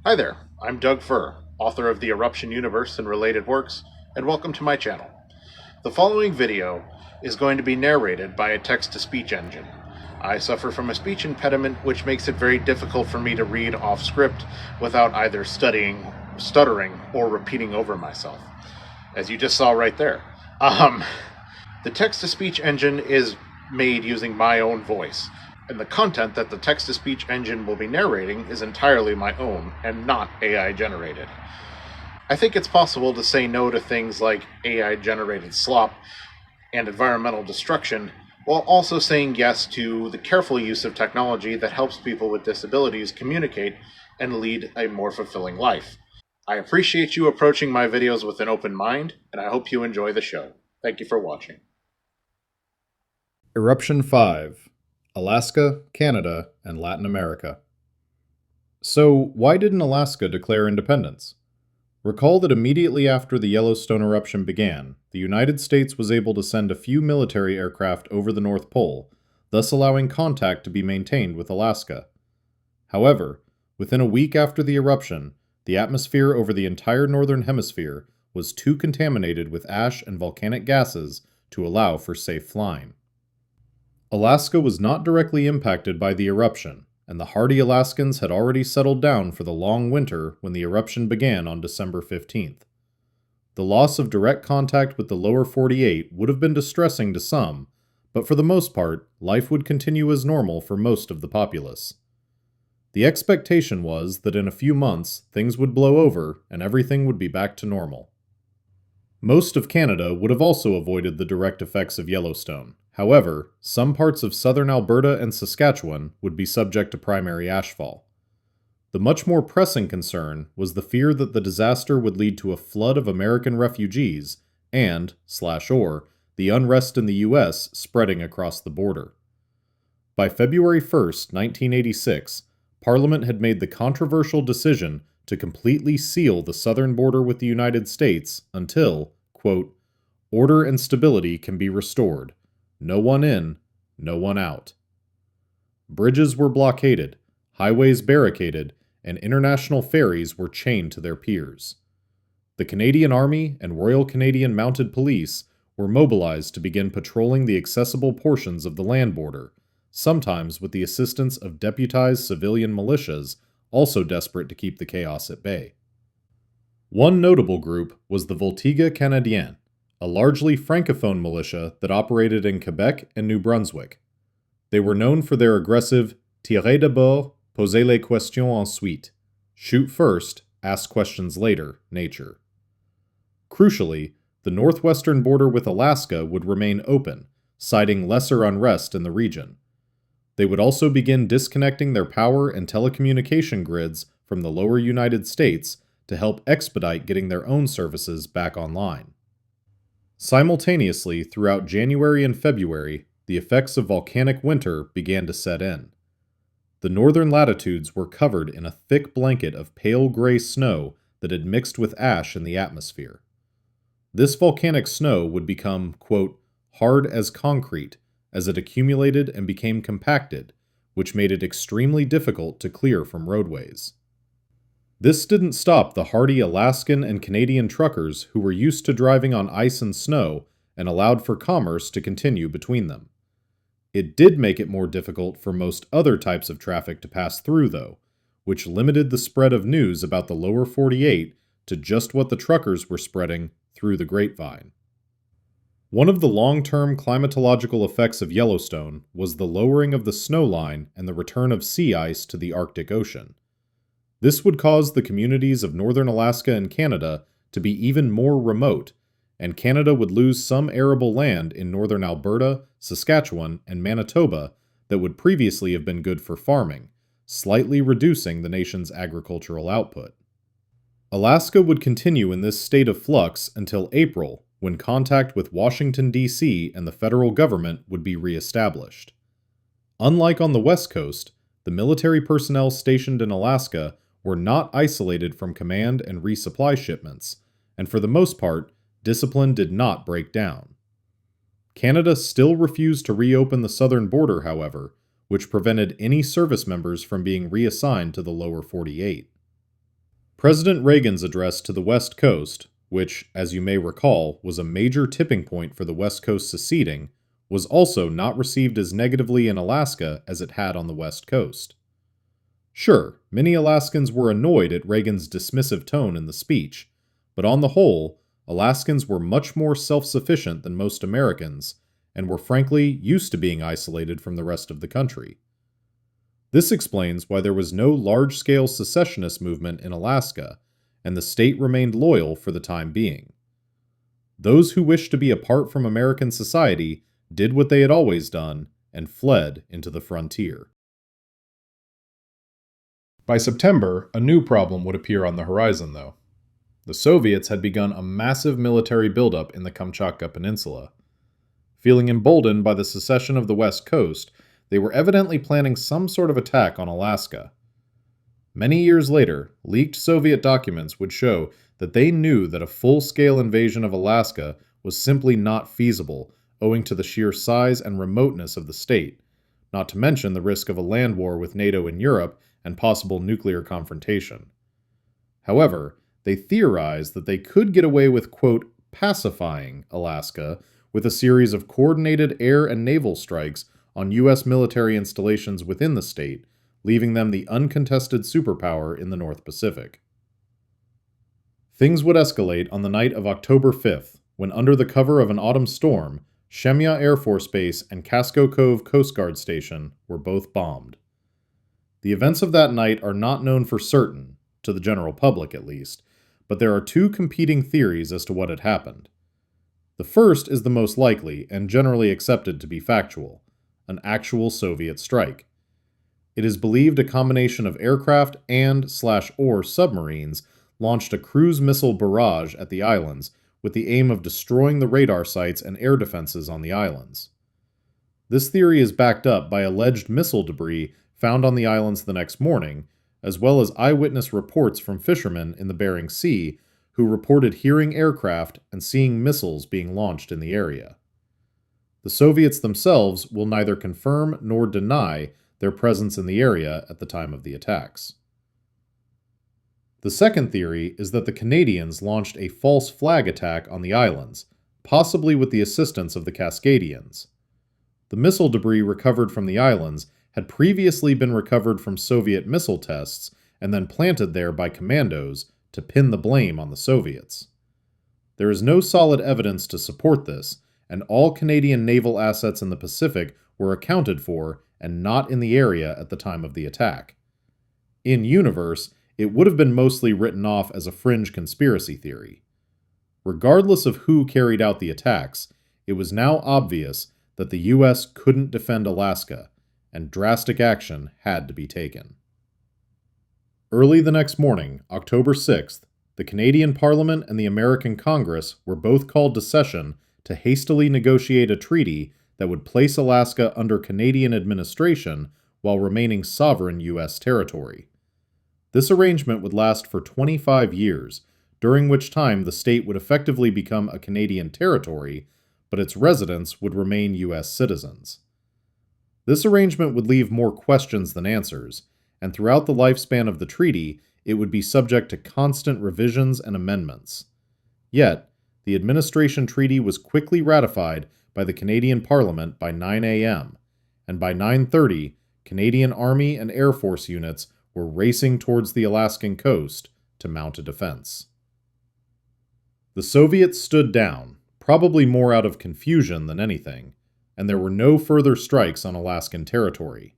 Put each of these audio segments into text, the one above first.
Hi there, I'm Doug Furr, author of the Eruption universe and related works, and welcome to my channel. The following video is going to be narrated by a text-to-speech engine. I suffer from a speech impediment which makes it very difficult for me to read off script without either stuttering, or repeating over myself, as you just saw right there. The text-to-speech engine is made using my own voice, and the content that the text-to-speech engine will be narrating is entirely my own and not AI generated. I think it's possible to say no to things like AI generated slop and environmental destruction while also saying yes to the careful use of technology that helps people with disabilities communicate and lead a more fulfilling life. I appreciate you approaching my videos with an open mind, and I hope you enjoy the show. Thank you for watching. Eruption 5: Alaska, Canada, and Latin America. So, why didn't Alaska declare independence? Recall that immediately after the Yellowstone eruption began, the United States was able to send a few military aircraft over the North Pole, thus allowing contact to be maintained with Alaska. However, within a week after the eruption, the atmosphere over the entire northern hemisphere was too contaminated with ash and volcanic gases to allow for safe flying. Alaska was not directly impacted by the eruption, and the hardy Alaskans had already settled down for the long winter when the eruption began on December 15th. The loss of direct contact with the lower 48 would have been distressing to some, but for the most part, life would continue as normal for most of the populace. The expectation was that in a few months, things would blow over and everything would be back to normal. Most of Canada would have also avoided the direct effects of Yellowstone. However, some parts of southern Alberta and Saskatchewan would be subject to primary ashfall. The much more pressing concern was the fear that the disaster would lead to a flood of American refugees and/or the unrest in the U.S. spreading across the border. By February 1st, 1986, Parliament had made the controversial decision to completely seal the southern border with the United States until, quote, order and stability can be restored. No one in, no one out. Bridges were blockaded, highways barricaded, and international ferries were chained to their piers. The Canadian Army and Royal Canadian Mounted Police were mobilized to begin patrolling the accessible portions of the land border, sometimes with the assistance of deputized civilian militias also desperate to keep the chaos at bay. One notable group was the Voltige Canadienne, a largely francophone militia that operated in Quebec and New Brunswick. They were known for their aggressive "tirez d'abord, posez les questions ensuite" shoot first, ask questions later nature. Crucially, the northwestern border with Alaska would remain open, citing lesser unrest in the region. They would also begin disconnecting their power and telecommunication grids from the lower United States to help expedite getting their own services back online. Simultaneously, throughout January and February, the effects of volcanic winter began to set in. The northern latitudes were covered in a thick blanket of pale gray snow that had mixed with ash in the atmosphere. This volcanic snow would become, quote, hard as concrete as it accumulated and became compacted, which made it extremely difficult to clear from roadways. This didn't stop the hardy Alaskan and Canadian truckers who were used to driving on ice and snow and allowed for commerce to continue between them. It did make it more difficult for most other types of traffic to pass through, though, which limited the spread of news about the lower 48 to just what the truckers were spreading through the grapevine. One of the long-term climatological effects of Yellowstone was the lowering of the snow line and the return of sea ice to the Arctic Ocean. This would cause the communities of northern Alaska and Canada to be even more remote, and Canada would lose some arable land in northern Alberta, Saskatchewan, and Manitoba that would previously have been good for farming, slightly reducing the nation's agricultural output. Alaska would continue in this state of flux until April, when contact with Washington, D.C. and the federal government would be reestablished. Unlike on the West Coast, the military personnel stationed in Alaska were not isolated from command and resupply shipments, and for the most part, discipline did not break down. Canada still refused to reopen the southern border, however, which prevented any service members from being reassigned to the lower 48. President Reagan's address to the West Coast, which, as you may recall, was a major tipping point for the West Coast seceding, was also not received as negatively in Alaska as it had on the West Coast. Sure, many Alaskans were annoyed at Reagan's dismissive tone in the speech, but on the whole, Alaskans were much more self-sufficient than most Americans, and were frankly used to being isolated from the rest of the country. This explains why there was no large-scale secessionist movement in Alaska, and the state remained loyal for the time being. Those who wished to be apart from American society did what they had always done and fled into the frontier. By September, a new problem would appear on the horizon, though. The Soviets had begun a massive military buildup in the Kamchatka Peninsula. Feeling emboldened by the secession of the West Coast, they were evidently planning some sort of attack on Alaska. Many years later, leaked Soviet documents would show that they knew that a full-scale invasion of Alaska was simply not feasible, owing to the sheer size and remoteness of the state, not to mention the risk of a land war with NATO in Europe and possible nuclear confrontation. However, they theorized that they could get away with, quote, pacifying Alaska with a series of coordinated air and naval strikes on U.S. military installations within the state, leaving them the uncontested superpower in the North Pacific. Things would escalate on the night of October 5th, when under the cover of an autumn storm, Shemya Air Force Base and Casco Cove Coast Guard Station were both bombed. The events of that night are not known for certain, to the general public at least, but there are two competing theories as to what had happened. The first is the most likely and generally accepted to be factual, an actual Soviet strike. It is believed a combination of aircraft and/or submarines launched a cruise missile barrage at the islands with the aim of destroying the radar sites and air defenses on the islands. This theory is backed up by alleged missile debris found on the islands the next morning, as well as eyewitness reports from fishermen in the Bering Sea who reported hearing aircraft and seeing missiles being launched in the area. The Soviets themselves will neither confirm nor deny their presence in the area at the time of the attacks. The second theory is that the Canadians launched a false flag attack on the islands, possibly with the assistance of the Cascadians. The missile debris recovered from the islands had previously been recovered from Soviet missile tests and then planted there by commandos to pin the blame on the Soviets. There is no solid evidence to support this, and all Canadian naval assets in the Pacific were accounted for and not in the area at the time of the attack. In universe, it would have been mostly written off as a fringe conspiracy theory. Regardless of who carried out the attacks, it was now obvious that the U.S. couldn't defend Alaska, and drastic action had to be taken. Early the next morning, October 6th, the Canadian Parliament and the American Congress were both called to session to hastily negotiate a treaty that would place Alaska under Canadian administration while remaining sovereign U.S. territory. This arrangement would last for 25 years, during which time the state would effectively become a Canadian territory, but its residents would remain U.S. citizens. This arrangement would leave more questions than answers, and throughout the lifespan of the treaty, it would be subject to constant revisions and amendments. Yet, the administration treaty was quickly ratified by the Canadian Parliament by 9 a.m., and by 9:30, Canadian Army and Air Force units were racing towards the Alaskan coast to mount a defense. The Soviets stood down, probably more out of confusion than anything, and there were no further strikes on Alaskan territory.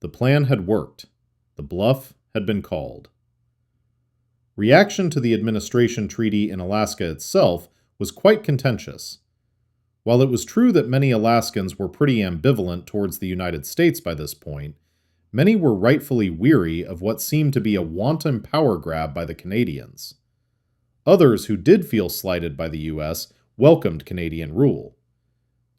The plan had worked. The bluff had been called. Reaction to the administration treaty in Alaska itself was quite contentious. While it was true that many Alaskans were pretty ambivalent towards the United States by this point, many were rightfully weary of what seemed to be a wanton power grab by the Canadians. Others who did feel slighted by the U.S. welcomed Canadian rule.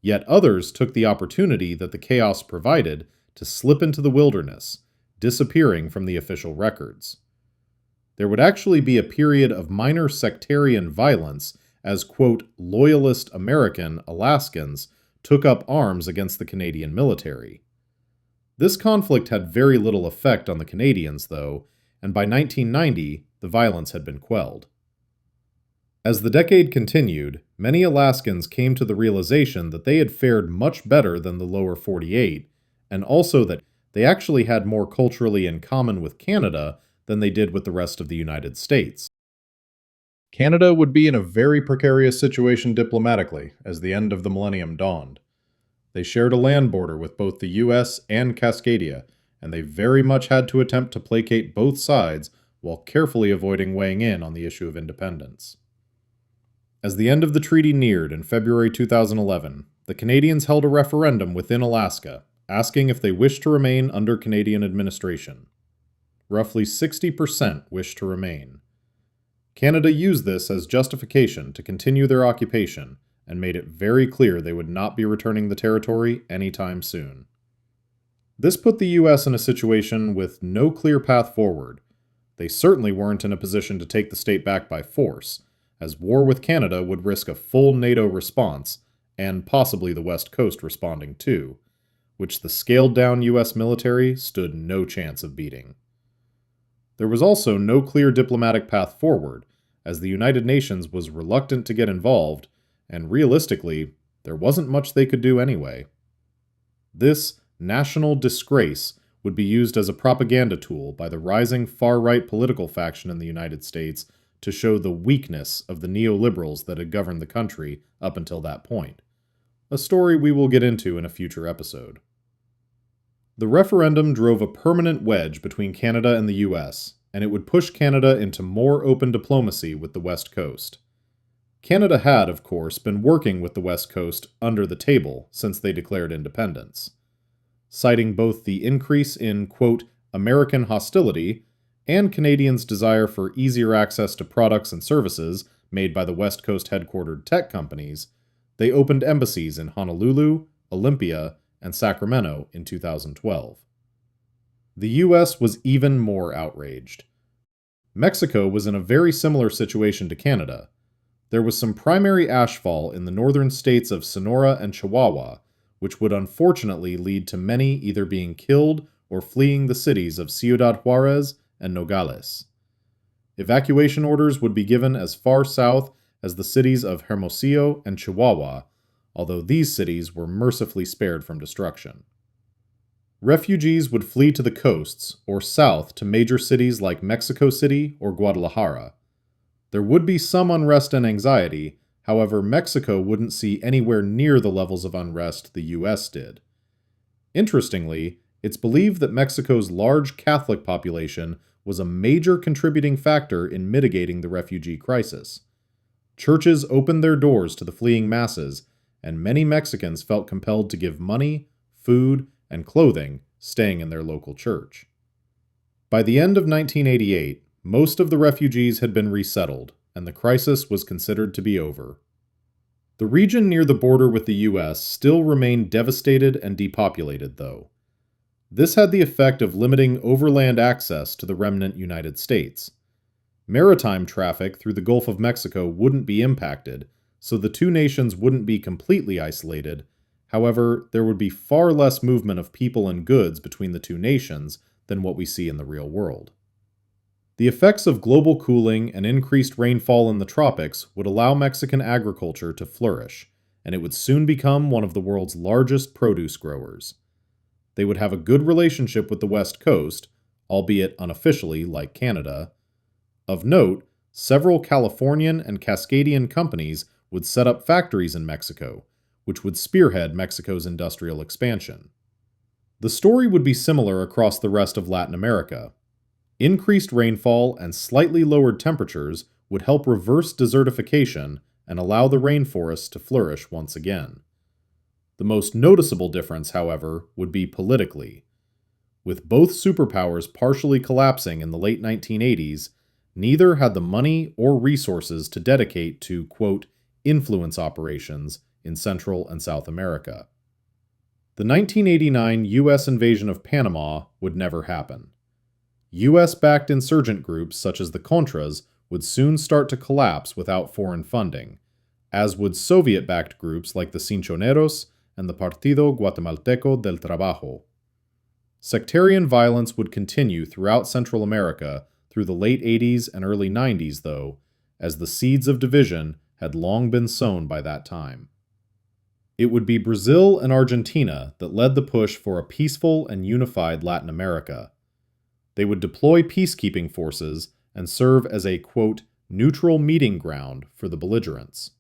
Yet others took the opportunity that the chaos provided to slip into the wilderness, disappearing from the official records. There would actually be a period of minor sectarian violence as, quote, loyalist American Alaskans took up arms against the Canadian military. This conflict had very little effect on the Canadians, though, and by 1990, the violence had been quelled. As the decade continued, many Alaskans came to the realization that they had fared much better than the lower 48, and also that they actually had more culturally in common with Canada than they did with the rest of the United States. Canada would be in a very precarious situation diplomatically as the end of the millennium dawned. They shared a land border with both the US and Cascadia, and they very much had to attempt to placate both sides while carefully avoiding weighing in on the issue of independence. As the end of the treaty neared in February 2011, the Canadians held a referendum within Alaska, asking if they wished to remain under Canadian administration. Roughly 60% wished to remain. Canada used this as justification to continue their occupation and made it very clear they would not be returning the territory anytime soon. This put the US in a situation with no clear path forward. They certainly weren't in a position to take the state back by force, as war with Canada would risk a full NATO response, and possibly the West Coast responding too, which the scaled-down US military stood no chance of beating. There was also no clear diplomatic path forward, as the United Nations was reluctant to get involved, and realistically, there wasn't much they could do anyway. This national disgrace would be used as a propaganda tool by the rising far-right political faction in the United States to show the weakness of the neoliberals that had governed the country up until that point, a story we will get into in a future episode. The referendum drove a permanent wedge between Canada and the US, and it would push Canada into more open diplomacy with the West Coast. Canada had, of course, been working with the West Coast under the table since they declared independence. Citing both the increase in, quote, American hostility and Canadians' desire for easier access to products and services made by the West Coast headquartered tech companies, they opened embassies in Honolulu, Olympia, and Sacramento in 2012. The US was even more outraged. Mexico was in a very similar situation to Canada. There was some primary ashfall in the northern states of Sonora and Chihuahua, which would unfortunately lead to many either being killed or fleeing the cities of Ciudad Juarez and Nogales. Evacuation orders would be given as far south as the cities of Hermosillo and Chihuahua, although these cities were mercifully spared from destruction. Refugees would flee to the coasts or south to major cities like Mexico City or Guadalajara. There would be some unrest and anxiety, however, Mexico wouldn't see anywhere near the levels of unrest the US did. Interestingly, it's believed that Mexico's large Catholic population was a major contributing factor in mitigating the refugee crisis. Churches opened their doors to the fleeing masses, and many Mexicans felt compelled to give money, food, and clothing, staying in their local church. By the end of 1988, most of the refugees had been resettled, and the crisis was considered to be over. The region near the border with the US still remained devastated and depopulated, though. This had the effect of limiting overland access to the remnant United States. Maritime traffic through the Gulf of Mexico wouldn't be impacted, so the two nations wouldn't be completely isolated. However, there would be far less movement of people and goods between the two nations than what we see in the real world. The effects of global cooling and increased rainfall in the tropics would allow Mexican agriculture to flourish, and it would soon become one of the world's largest produce growers. They would have a good relationship with the West Coast, albeit unofficially like Canada. Of note, several Californian and Cascadian companies would set up factories in Mexico, which would spearhead Mexico's industrial expansion. The story would be similar across the rest of Latin America. Increased rainfall and slightly lowered temperatures would help reverse desertification and allow the rainforests to flourish once again. The most noticeable difference, however, would be politically. With both superpowers partially collapsing in the late 1980s, neither had the money or resources to dedicate to, quote, influence operations in Central and South America. The 1989 U.S. invasion of Panama would never happen. U.S.-backed insurgent groups such as the Contras would soon start to collapse without foreign funding, as would Soviet-backed groups like the Cinchoneros and the Partido Guatemalteco del Trabajo. Sectarian violence would continue throughout Central America through the late 80s and early 90s, though, as the seeds of division had long been sown by that time. It would be Brazil and Argentina that led the push for a peaceful and unified Latin America. They would deploy peacekeeping forces and serve as a, quote, neutral meeting ground for the belligerents.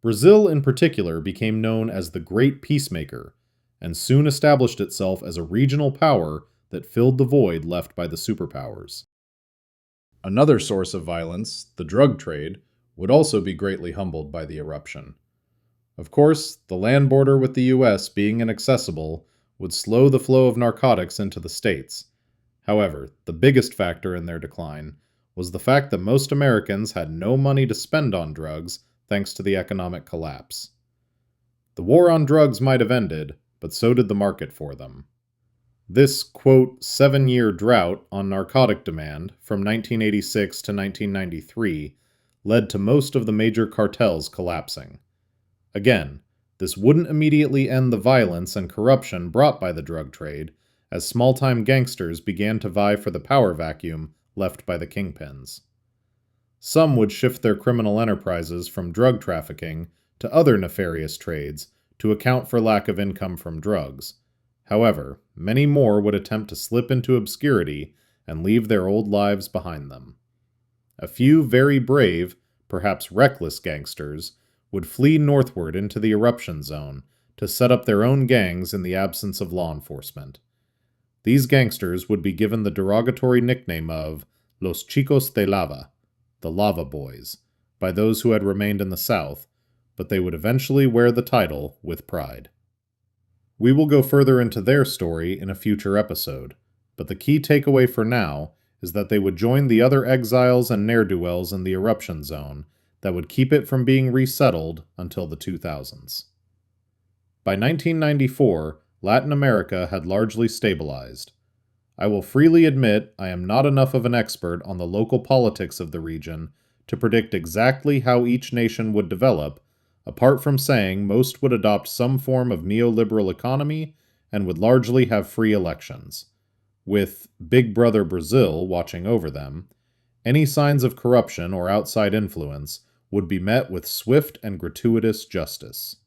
Brazil in particular became known as the Great Peacemaker, and soon established itself as a regional power that filled the void left by the superpowers. Another source of violence, the drug trade, would also be greatly humbled by the eruption. Of course, the land border with the U.S. being inaccessible would slow the flow of narcotics into the states. However, the biggest factor in their decline was the fact that most Americans had no money to spend on drugs thanks to the economic collapse. The war on drugs might have ended, but so did the market for them. This, quote, 7-year drought on narcotic demand from 1986 to 1993 led to most of the major cartels collapsing. Again, this wouldn't immediately end the violence and corruption brought by the drug trade, as small-time gangsters began to vie for the power vacuum left by the kingpins. Some would shift their criminal enterprises from drug trafficking to other nefarious trades to account for lack of income from drugs. However, many more would attempt to slip into obscurity and leave their old lives behind them. A few very brave, perhaps reckless gangsters would flee northward into the eruption zone to set up their own gangs in the absence of law enforcement. These gangsters would be given the derogatory nickname of Los Chicos de Lava, the Lava Boys, by those who had remained in the South, but they would eventually wear the title with pride. We will go further into their story in a future episode, but the key takeaway for now is that they would join the other exiles and ne'er-do-wells in the eruption zone that would keep it from being resettled until the 2000s. By 1994, Latin America had largely stabilized. I will freely admit I am not enough of an expert on the local politics of the region to predict exactly how each nation would develop, apart from saying most would adopt some form of neoliberal economy and would largely have free elections. With Big Brother Brazil watching over them, any signs of corruption or outside influence would be met with swift and gratuitous justice.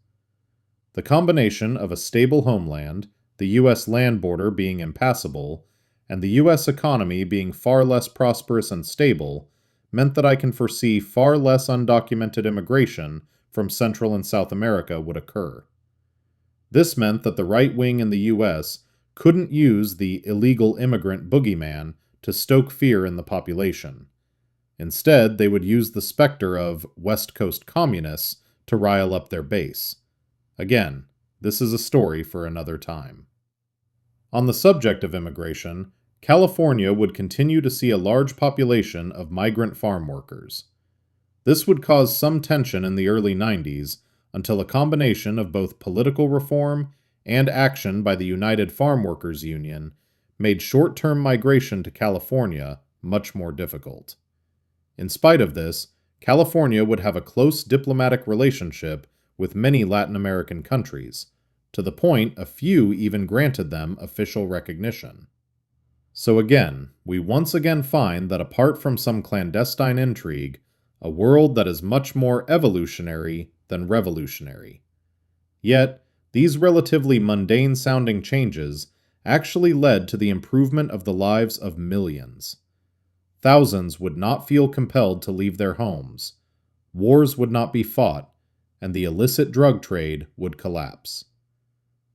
The combination of a stable homeland, the U.S. land border being impassable, and the U.S. economy being far less prosperous and stable meant that I can foresee far less undocumented immigration from Central and South America would occur. This meant that the right wing in the U.S. couldn't use the illegal immigrant boogeyman to stoke fear in the population. Instead, they would use the specter of West Coast communists to rile up their base. Again, this is a story for another time. On the subject of immigration, California would continue to see a large population of migrant farm workers. This would cause some tension in the early 90s until a combination of both political reform and action by the United Farm Workers Union made short-term migration to California much more difficult. In spite of this, California would have a close diplomatic relationship with many Latin American countries, to the point a few even granted them official recognition. So again, we once again find that apart from some clandestine intrigue, a world that is much more evolutionary than revolutionary. Yet, these relatively mundane-sounding changes actually led to the improvement of the lives of millions. Thousands would not feel compelled to leave their homes, wars would not be fought, and the illicit drug trade would collapse.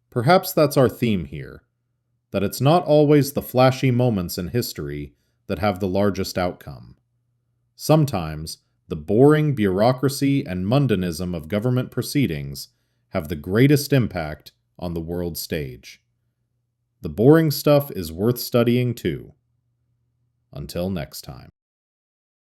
Perhaps that's our theme here, that it's not always the flashy moments in history that have the largest outcome. Sometimes, the boring bureaucracy and mundanism of government proceedings have the greatest impact on the world stage. The boring stuff is worth studying too. Until next time.